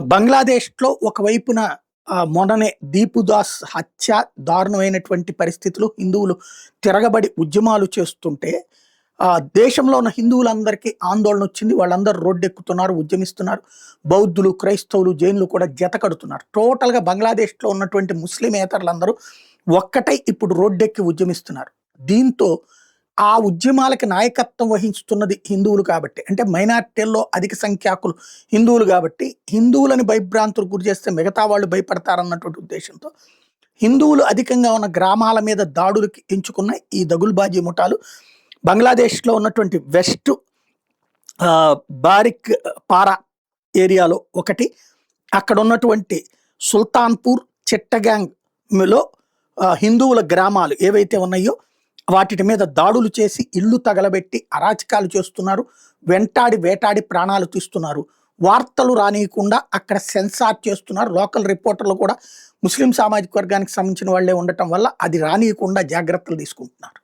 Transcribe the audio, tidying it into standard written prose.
బంగ్లాదేశ్‌లో ఒకవైపున మొన్ననే 'దీపు దాస్' హత్య దారుణమైనటువంటి పరిస్థితులు. హిందువులు తిరగబడి ఉద్యమాలు చేస్తుంటే దేశంలో ఉన్న హిందువులందరికీ ఆందోళనొచ్చింది. వాళ్ళందరూ రోడ్డెక్కుతున్నారు, ఉద్యమిస్తున్నారు. బౌద్ధులు, క్రైస్తవులు, జైనులు కూడా జతకడుతున్నారు. టోటల్‌గా బంగ్లాదేశ్‌లో ఉన్నటువంటి ముస్లిమేతరులందరూ ఒక్కటై ఇప్పుడు రోడ్డెక్కి ఉద్యమిస్తున్నారు. దీంతో ఆ ఉద్యమాలకి నాయకత్వం వహిస్తున్నది హిందువులు కాబట్టి, అంటే మైనారిటీల్లో అధిక సంఖ్యాకులు హిందువులు కాబట్టి, హిందువులని భయభ్రాంతులకు గురి చేస్తే మిగతా వాళ్ళు భయపడతారన్నటువంటి ఉద్దేశంతో, హిందువులు అధికంగా ఉన్న గ్రామాల మీద దాడులకి ఎంచుకున్న ఈ దగుల్బాజీ ముఠాలు బంగ్లాదేశ్‌లో ఉన్నటువంటి వెస్ట్ బారిక్ పారా ఏరియాలో ఒకటి, అక్కడ ఉన్నటువంటి సుల్తాన్‌పూర్, చిట్టగాంగ్‌లో హిందువుల గ్రామాలు ఏవైతే ఉన్నాయో వాటిటి మీద దాడులు చేసి ఇళ్ళు తగలబెట్టి అరాచకాలు చేస్తున్నారు. వెంటాడి వేటాడి ప్రాణాలు తీస్తున్నారు. వార్తలు రానీయకుండా అక్కడ సెన్సార్ చేస్తున్నారు. లోకల్ రిపోర్టర్లు కూడా ముస్లిం సామాజిక వర్గానికి సంబంధించిన వాళ్ళే ఉండటం వల్ల అది రానీయకుండా జాగ్రత్తలు తీసుకుంటున్నారు.